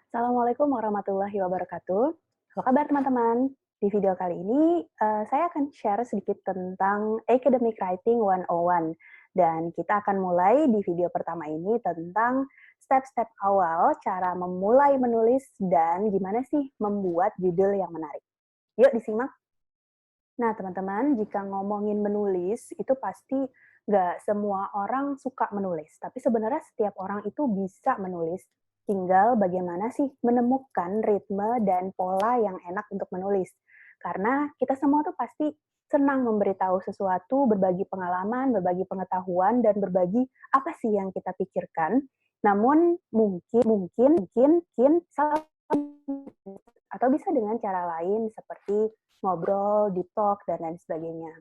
Assalamualaikum warahmatullahi wabarakatuh. Apa kabar teman-teman? Di video kali ini, saya akan share sedikit tentang Academic Writing 101. Dan kita akan mulai di video pertama ini tentang step-step awal cara memulai menulis dan gimana sih membuat judul yang menarik. Yuk disimak. Nah, teman-teman, jika ngomongin menulis, itu pasti nggak semua orang suka menulis. Tapi sebenarnya setiap orang itu bisa menulis. Tinggal bagaimana sih menemukan ritme dan pola yang enak untuk menulis. Karena kita semua tuh pasti senang memberitahu sesuatu, berbagi pengalaman, berbagi pengetahuan, dan berbagi apa sih yang kita pikirkan. Namun mungkin salah atau bisa dengan cara lain seperti ngobrol, deep talk, dan lain sebagainya.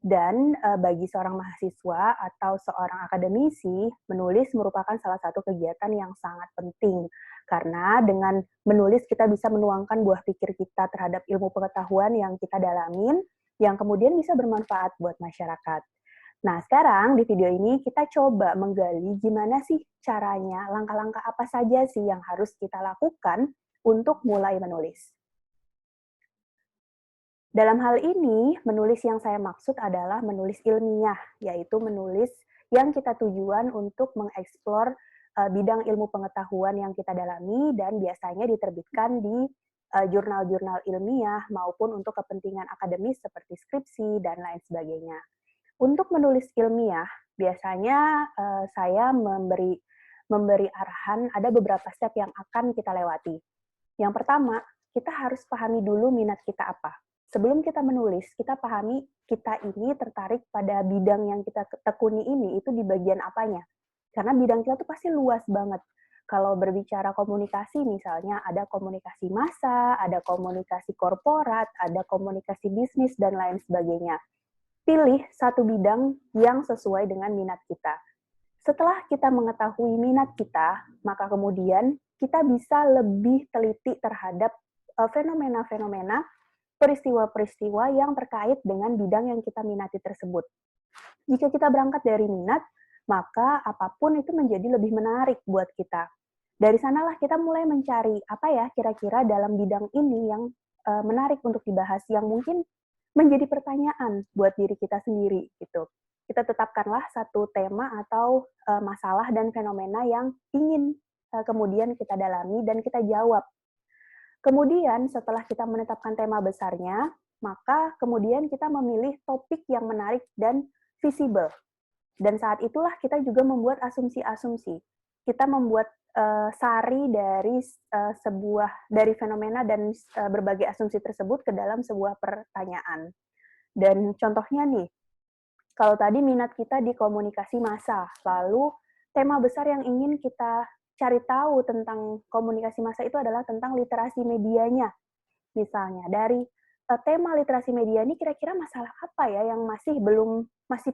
Dan bagi seorang mahasiswa atau seorang akademisi, menulis merupakan salah satu kegiatan yang sangat penting. Karena dengan menulis kita bisa menuangkan buah pikir kita terhadap ilmu pengetahuan yang kita dalamin, yang kemudian bisa bermanfaat buat masyarakat. Nah, sekarang di video ini kita coba menggali gimana sih caranya, langkah-langkah apa saja sih yang harus kita lakukan untuk mulai menulis. Dalam hal ini, menulis yang saya maksud adalah menulis ilmiah, yaitu menulis yang kita tujuan untuk mengeksplor bidang ilmu pengetahuan yang kita dalami dan biasanya diterbitkan di jurnal-jurnal ilmiah maupun untuk kepentingan akademis seperti skripsi dan lain sebagainya. Untuk menulis ilmiah, biasanya saya memberi arahan ada beberapa step yang akan kita lewati. Yang pertama, kita harus pahami dulu minat kita apa. Sebelum kita menulis, kita pahami kita ini tertarik pada bidang yang kita tekuni ini, itu di bagian apanya. Karena bidang kita tuh pasti luas banget. Kalau berbicara komunikasi misalnya, ada komunikasi massa, ada komunikasi korporat, ada komunikasi bisnis, dan lain sebagainya. Pilih satu bidang yang sesuai dengan minat kita. Setelah kita mengetahui minat kita, maka kemudian kita bisa lebih teliti terhadap fenomena-fenomena, peristiwa-peristiwa yang terkait dengan bidang yang kita minati tersebut. Jika kita berangkat dari minat, maka apapun itu menjadi lebih menarik buat kita. Dari sanalah kita mulai mencari apa ya kira-kira dalam bidang ini yang menarik untuk dibahas, yang mungkin menjadi pertanyaan buat diri kita sendiri gitu. Kita tetapkanlah satu tema atau masalah dan fenomena yang ingin kemudian kita dalami dan kita jawab. Kemudian setelah kita menetapkan tema besarnya, maka kemudian kita memilih topik yang menarik dan visible. Dan saat itulah kita juga membuat asumsi-asumsi. Kita membuat sari dari dari fenomena dan berbagai asumsi tersebut ke dalam sebuah pertanyaan. Dan contohnya nih, kalau tadi minat kita di komunikasi massa, lalu tema besar yang ingin kita cari tahu tentang komunikasi massa itu adalah tentang literasi medianya. Misalnya dari tema literasi media ini kira-kira masalah apa ya yang masih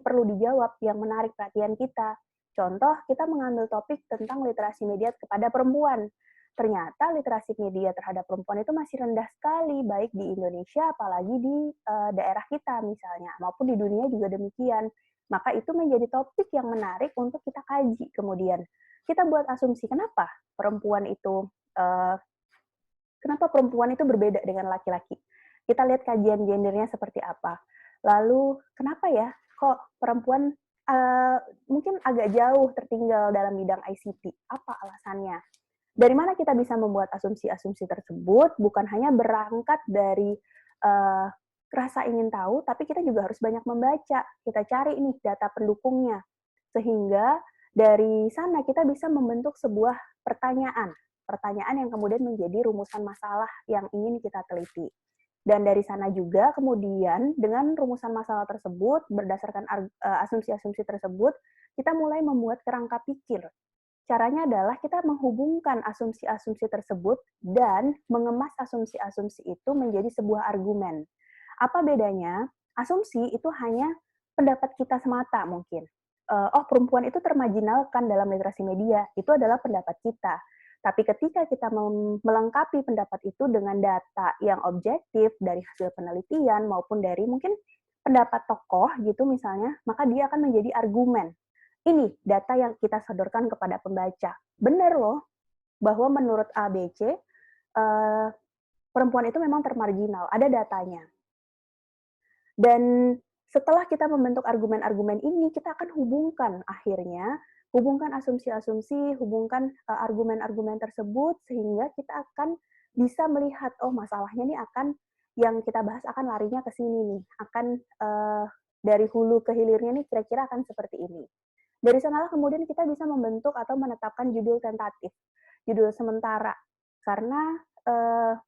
perlu dijawab, yang menarik perhatian kita. Contoh, kita mengambil topik tentang literasi media kepada perempuan. Ternyata literasi media terhadap perempuan itu masih rendah sekali, baik di Indonesia apalagi di daerah kita misalnya, maupun di dunia juga demikian. Maka itu menjadi topik yang menarik untuk kita kaji kemudian. Kita buat asumsi kenapa perempuan itu uh, kenapa perempuan itu berbeda dengan laki-laki. Kita lihat kajian gendernya seperti apa. Lalu kenapa ya kok perempuan mungkin agak jauh tertinggal dalam bidang ICT? Apa alasannya? Dari mana kita bisa membuat asumsi-asumsi tersebut? Bukan hanya berangkat dari uh, rasa ingin tahu, tapi kita juga harus banyak membaca. Kita cari nih data pendukungnya. Sehingga dari sana kita bisa membentuk sebuah pertanyaan. Pertanyaan yang kemudian menjadi rumusan masalah yang ingin kita teliti. Dan dari sana juga kemudian dengan rumusan masalah tersebut, berdasarkan asumsi-asumsi tersebut, kita mulai membuat kerangka pikir. Caranya adalah kita menghubungkan asumsi-asumsi tersebut dan mengemas asumsi-asumsi itu menjadi sebuah argumen. Apa bedanya? Asumsi itu hanya pendapat kita semata mungkin. Oh, perempuan itu termarginalkan dalam literasi media, itu adalah pendapat kita. Tapi ketika kita melengkapi pendapat itu dengan data yang objektif dari hasil penelitian maupun dari mungkin pendapat tokoh gitu misalnya, maka dia akan menjadi argumen. Ini data yang kita sodorkan kepada pembaca. Benar loh, bahwa menurut ABC, perempuan itu memang termarginal, ada datanya. Dan setelah kita membentuk argumen-argumen ini, kita akan hubungkan asumsi-asumsi, hubungkan argumen-argumen tersebut, sehingga kita akan bisa melihat, oh masalahnya nih yang kita bahas akan larinya ke sini nih, dari hulu ke hilirnya nih kira-kira akan seperti ini. Dari sanalah kemudian kita bisa membentuk atau menetapkan judul tentatif, judul sementara. Karena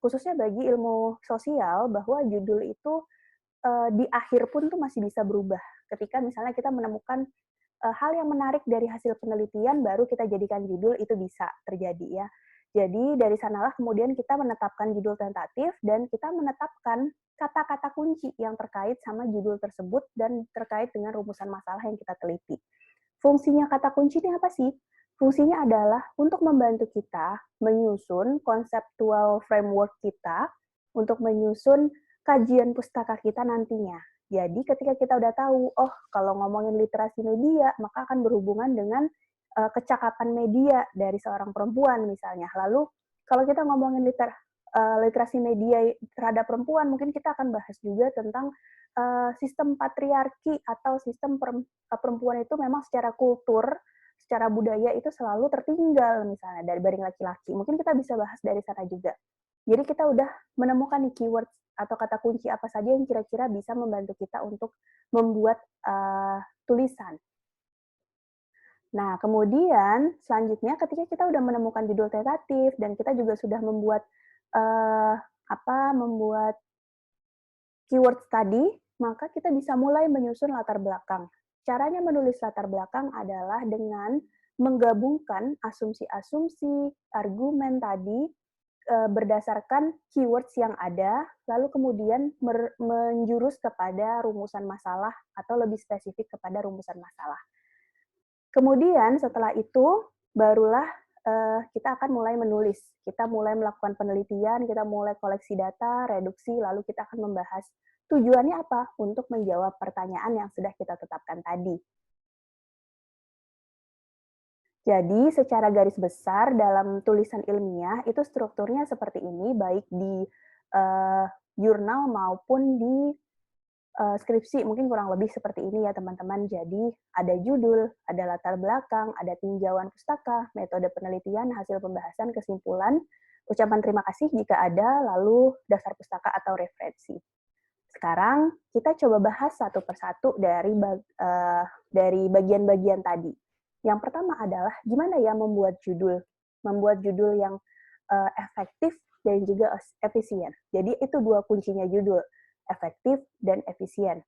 khususnya bagi ilmu sosial bahwa judul itu di akhir pun tuh masih bisa berubah. Ketika misalnya kita menemukan hal yang menarik dari hasil penelitian, baru kita jadikan judul, itu bisa terjadi ya. Jadi dari sanalah kemudian kita menetapkan judul tentatif dan kita menetapkan kata-kata kunci yang terkait sama judul tersebut dan terkait dengan rumusan masalah yang kita teliti. Fungsinya kata kunci ini apa sih? Fungsinya adalah untuk membantu kita menyusun konseptual framework kita untuk menyusun kajian pustaka kita nantinya. Jadi ketika kita udah tahu, oh kalau ngomongin literasi media, maka akan berhubungan dengan kecakapan media dari seorang perempuan misalnya. Lalu kalau kita ngomongin literasi media terhadap perempuan, mungkin kita akan bahas juga tentang sistem patriarki atau sistem perempuan itu memang secara kultur, secara budaya itu selalu tertinggal misalnya dibanding laki-laki. Mungkin kita bisa bahas dari sana juga. Jadi kita udah menemukan nih keywords atau kata kunci apa saja yang kira-kira bisa membantu kita untuk membuat tulisan. Nah, kemudian selanjutnya ketika kita udah menemukan judul tentatif dan kita juga sudah membuat membuat keywords tadi, maka kita bisa mulai menyusun latar belakang. Caranya menulis latar belakang adalah dengan menggabungkan asumsi-asumsi, argumen tadi berdasarkan keywords yang ada, lalu kemudian menjurus kepada rumusan masalah atau lebih spesifik kepada rumusan masalah. Kemudian setelah itu barulah kita akan mulai menulis. Kita mulai melakukan penelitian, kita mulai koleksi data, reduksi, lalu kita akan membahas tujuannya apa untuk menjawab pertanyaan yang sudah kita tetapkan tadi. Jadi secara garis besar dalam tulisan ilmiah itu strukturnya seperti ini, baik di jurnal maupun di skripsi mungkin kurang lebih seperti ini ya teman-teman. Jadi ada judul, ada latar belakang, ada tinjauan pustaka, metode penelitian, hasil pembahasan, kesimpulan, ucapan terima kasih jika ada, lalu daftar pustaka atau referensi. Sekarang kita coba bahas satu persatu dari bagian-bagian tadi. Yang pertama adalah gimana ya membuat judul yang efektif dan juga efisien. Jadi itu dua kuncinya judul, efektif dan efisien.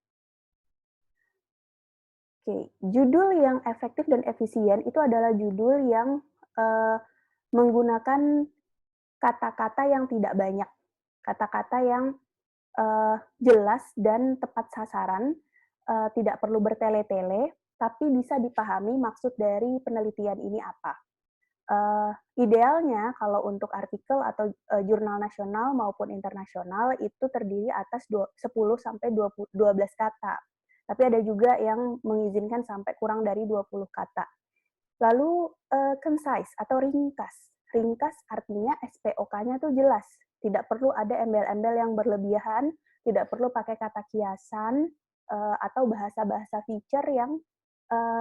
Oke, judul yang efektif dan efisien itu adalah judul yang menggunakan kata-kata yang tidak banyak, kata-kata yang jelas dan tepat sasaran, tidak perlu bertele-tele, tapi bisa dipahami maksud dari penelitian ini apa. Idealnya kalau untuk artikel atau jurnal nasional maupun internasional itu terdiri atas 10 sampai 12 kata. Tapi ada juga yang mengizinkan sampai kurang dari 20 kata. Lalu concise atau ringkas. Ringkas artinya SPOK-nya tuh jelas. Tidak perlu ada embel-embel yang berlebihan, tidak perlu pakai kata kiasan atau bahasa-bahasa feature yang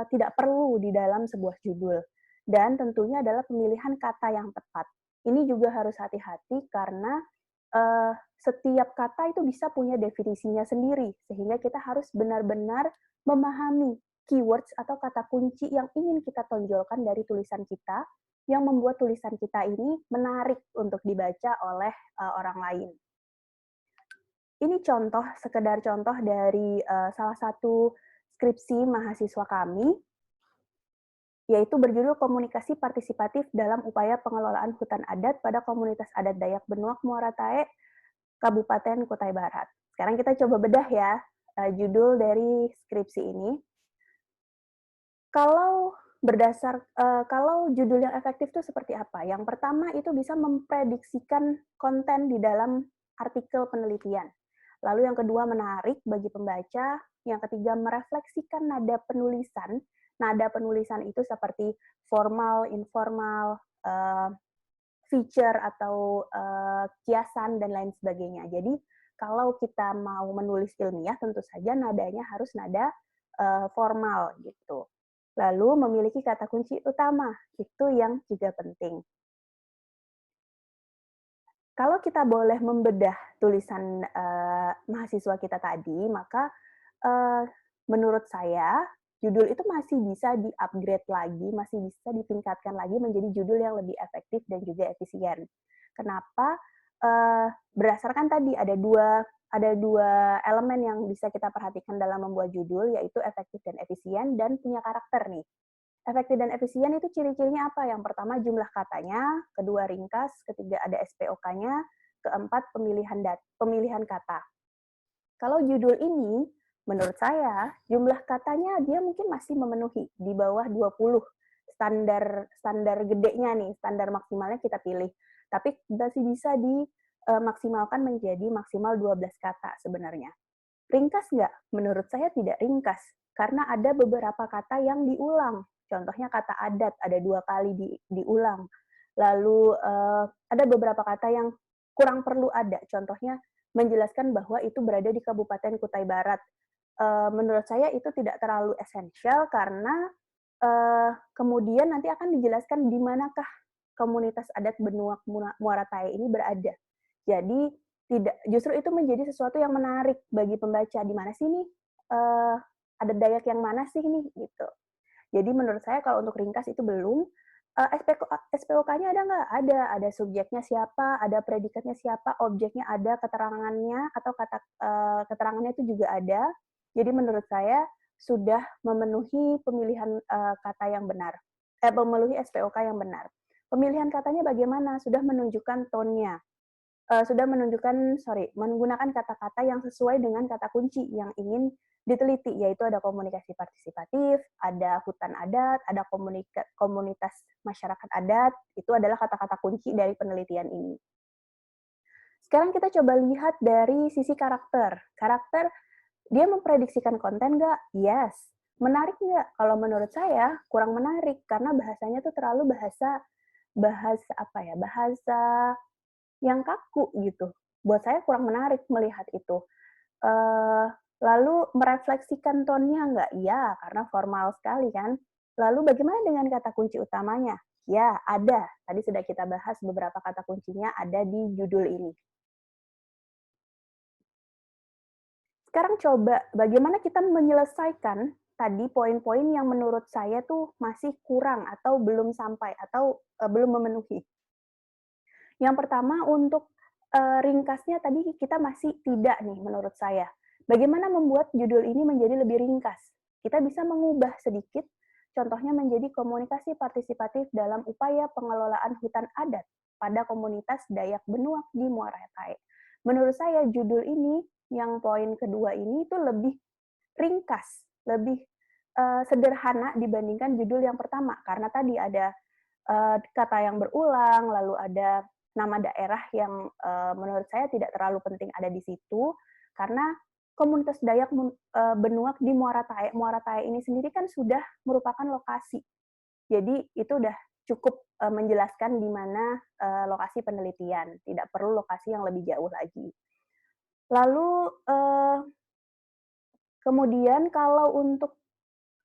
tidak perlu di dalam sebuah judul. Dan tentunya adalah pemilihan kata yang tepat. Ini juga harus hati-hati karena setiap kata itu bisa punya definisinya sendiri, sehingga kita harus benar-benar memahami keywords atau kata kunci yang ingin kita tonjolkan dari tulisan kita, yang membuat tulisan kita ini menarik untuk dibaca oleh orang lain. Ini sekedar contoh dari salah satu skripsi mahasiswa kami, yaitu berjudul Komunikasi Partisipatif dalam Upaya Pengelolaan Hutan Adat pada Komunitas Adat Dayak Benuak Muara Tae, Kabupaten Kutai Barat. Sekarang kita coba bedah ya judul dari skripsi ini. Kalau judul yang efektif itu seperti apa? Yang pertama itu bisa memprediksikan konten di dalam artikel penelitian. Lalu yang kedua menarik bagi pembaca. Yang ketiga merefleksikan nada penulisan. Nada penulisan itu seperti formal, informal, feature atau kiasan dan lain sebagainya. Jadi kalau kita mau menulis ilmiah tentu saja nadanya harus nada formal gitu. Lalu memiliki kata kunci utama, itu yang juga penting. Kalau kita boleh membedah tulisan mahasiswa kita tadi, maka eee, menurut saya judul itu masih bisa di-upgrade lagi, masih bisa ditingkatkan lagi menjadi judul yang lebih efektif dan juga efisien. Kenapa? Berdasarkan tadi ada dua elemen yang bisa kita perhatikan dalam membuat judul, yaitu efektif dan efisien dan punya karakter nih. Efektif dan efisien itu ciri-cirinya apa? Yang pertama jumlah katanya, kedua ringkas, ketiga ada SPOK-nya, keempat pemilihan kata. Kalau judul ini, menurut saya jumlah katanya dia mungkin masih memenuhi di bawah 20. Standar standar gedenya nih, standar maksimalnya kita pilih. Tapi masih bisa dimaksimalkan menjadi maksimal 12 kata sebenarnya. Ringkas nggak? Menurut saya tidak ringkas, karena ada beberapa kata yang diulang. Contohnya kata adat, ada 2 kali diulang. Lalu ada beberapa kata yang kurang perlu ada, contohnya menjelaskan bahwa itu berada di Kabupaten Kutai Barat. Menurut saya itu tidak terlalu esensial karena kemudian nanti akan dijelaskan di manakah komunitas adat Benuak Muara Tae ini berada. Jadi tidak, justru itu menjadi sesuatu yang menarik bagi pembaca, di mana sih nih, adat Dayak yang mana sih nih, gitu. Jadi menurut saya kalau untuk ringkas itu belum, SPOK-nya ada nggak? Ada subjeknya siapa, ada predikatnya siapa, objeknya ada, keterangannya atau keterangannya itu juga ada. Jadi menurut saya sudah memenuhi pemilihan, kata yang benar, memenuhi SPOK yang benar. Pemilihan katanya bagaimana? Sudah menunjukkan tone-nya. Sudah menggunakan kata-kata yang sesuai dengan kata kunci yang ingin diteliti, yaitu ada komunikasi partisipatif, ada hutan adat, ada komunitas masyarakat adat, itu adalah kata-kata kunci dari penelitian ini. Sekarang kita coba lihat dari sisi karakter. Karakter, dia memprediksikan konten nggak? Yes. Menarik nggak? Kalau menurut saya, kurang menarik, karena bahasanya tuh terlalu bahasa bahasa apa ya, bahasa yang kaku gitu. Buat saya kurang menarik melihat itu. Eee, Lalu merefleksikan tone-nya nggak? Iya, karena formal sekali kan. Lalu bagaimana dengan kata kunci utamanya? Ya, ada. Tadi sudah kita bahas beberapa kata kuncinya ada di judul ini. Sekarang coba bagaimana kita menyelesaikan tadi poin-poin yang menurut saya tuh masih kurang atau belum sampai atau, belum memenuhi. Yang pertama untuk, ringkasnya tadi kita masih tidak nih menurut saya. Bagaimana membuat judul ini menjadi lebih ringkas? Kita bisa mengubah sedikit, contohnya menjadi komunikasi partisipatif dalam upaya pengelolaan hutan adat pada komunitas Dayak Benuak di Muara Tae. Menurut saya judul ini, yang poin kedua ini itu lebih ringkas, lebih, sederhana dibandingkan judul yang pertama, karena tadi ada kata yang berulang, lalu ada nama daerah yang menurut saya tidak terlalu penting ada di situ, karena komunitas Dayak Benuak di Muara Tae. Muara Tae ini sendiri kan sudah merupakan lokasi. Jadi itu udah cukup menjelaskan di mana lokasi penelitian, tidak perlu lokasi yang lebih jauh lagi. Lalu kemudian kalau untuk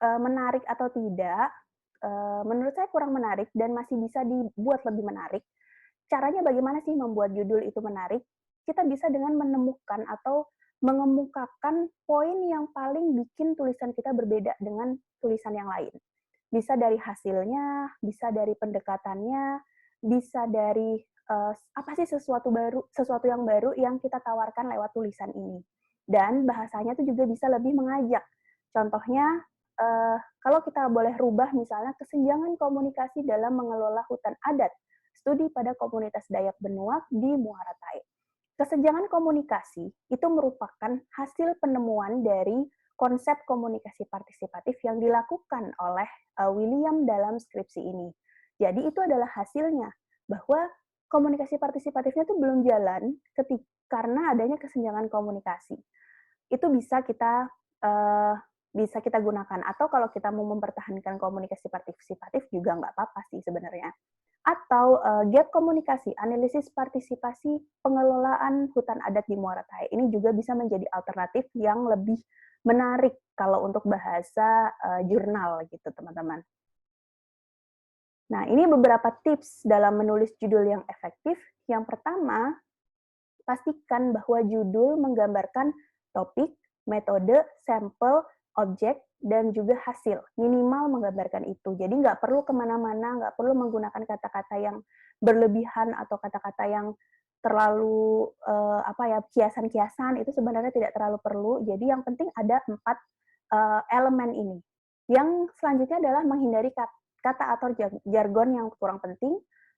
menarik atau tidak, menurut saya kurang menarik dan masih bisa dibuat lebih menarik. Caranya bagaimana sih membuat judul itu menarik? Kita bisa dengan menemukan atau mengemukakan poin yang paling bikin tulisan kita berbeda dengan tulisan yang lain. Bisa dari hasilnya, bisa dari pendekatannya, bisa dari apa sih sesuatu yang baru yang kita tawarkan lewat tulisan ini. Dan bahasanya itu juga bisa lebih mengajak. Contohnya, kalau kita boleh rubah misalnya kesenjangan komunikasi dalam mengelola hutan adat, studi pada komunitas Dayak Benuak di Muara Tae. Kesenjangan komunikasi itu merupakan hasil penemuan dari konsep komunikasi partisipatif yang dilakukan oleh William dalam skripsi ini. Jadi itu adalah hasilnya, bahwa komunikasi partisipatifnya itu belum jalan karena adanya kesenjangan komunikasi. Itu bisa kita gunakan, atau kalau kita mau mempertahankan komunikasi partisipatif juga nggak apa-apa sih sebenarnya. Atau gap komunikasi, analisis partisipasi pengelolaan hutan adat di Muara Tahe. Ini juga bisa menjadi alternatif yang lebih menarik kalau untuk bahasa jurnal gitu, teman-teman. Nah, ini beberapa tips dalam menulis judul yang efektif. Yang pertama, pastikan bahwa judul menggambarkan topik, metode, sampel, objek, dan juga hasil. Minimal menggambarkan itu. Jadi nggak perlu kemana-mana, nggak perlu menggunakan kata-kata yang berlebihan atau kata-kata yang terlalu kiasan-kiasan, itu sebenarnya tidak terlalu perlu. Jadi yang penting ada 4 elemen ini. Yang selanjutnya adalah menghindari kata atau jargon yang kurang penting,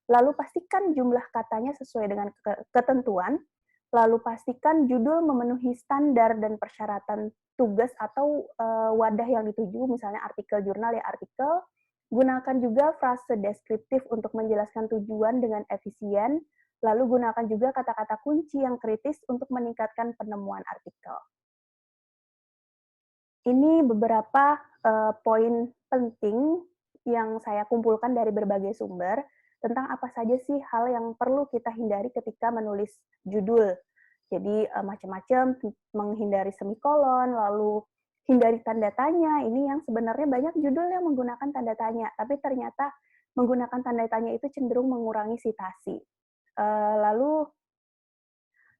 lalu pastikan jumlah katanya sesuai dengan ketentuan, lalu pastikan judul memenuhi standar dan persyaratan tugas atau wadah yang dituju, misalnya artikel jurnal ya artikel. Gunakan juga frase deskriptif untuk menjelaskan tujuan dengan efisien, lalu gunakan juga kata-kata kunci yang kritis untuk meningkatkan penemuan artikel. Ini beberapa poin penting yang saya kumpulkan dari berbagai sumber tentang apa saja sih hal yang perlu kita hindari ketika menulis judul. Jadi macam-macam, menghindari semikolon, lalu hindari tanda tanya. Ini yang sebenarnya banyak judul yang menggunakan tanda tanya, tapi ternyata menggunakan tanda tanya itu cenderung mengurangi citasi. Lalu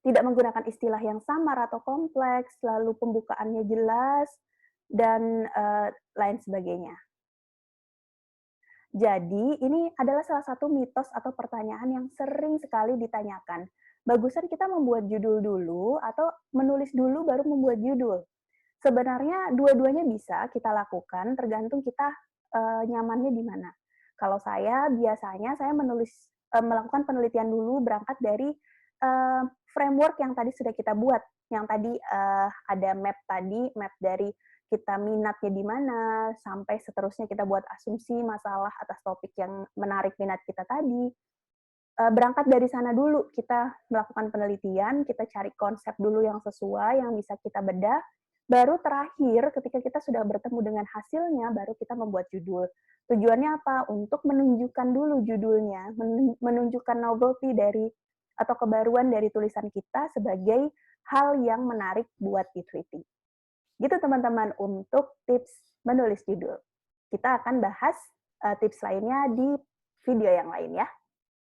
tidak menggunakan istilah yang samar atau kompleks, lalu pembukaannya jelas, dan lain sebagainya. Jadi, ini adalah salah satu mitos atau pertanyaan yang sering sekali ditanyakan. Bagusan kita membuat judul dulu atau menulis dulu baru membuat judul? Sebenarnya dua-duanya bisa kita lakukan, tergantung kita nyamannya di mana. Kalau saya biasanya saya melakukan penelitian dulu berangkat dari framework yang tadi sudah kita buat, yang tadi ada map dari kita minatnya di mana, sampai seterusnya kita buat asumsi masalah atas topik yang menarik minat kita tadi. Berangkat dari sana dulu, kita melakukan penelitian, kita cari konsep dulu yang sesuai, yang bisa kita bedah, baru terakhir ketika kita sudah bertemu dengan hasilnya, baru kita membuat judul. Tujuannya apa? Untuk menunjukkan dulu judulnya, menunjukkan novelty dari atau kebaruan dari tulisan kita sebagai hal yang menarik buat diteliti. Gitu teman-teman untuk tips menulis judul. Kita akan bahas tips lainnya di video yang lain ya.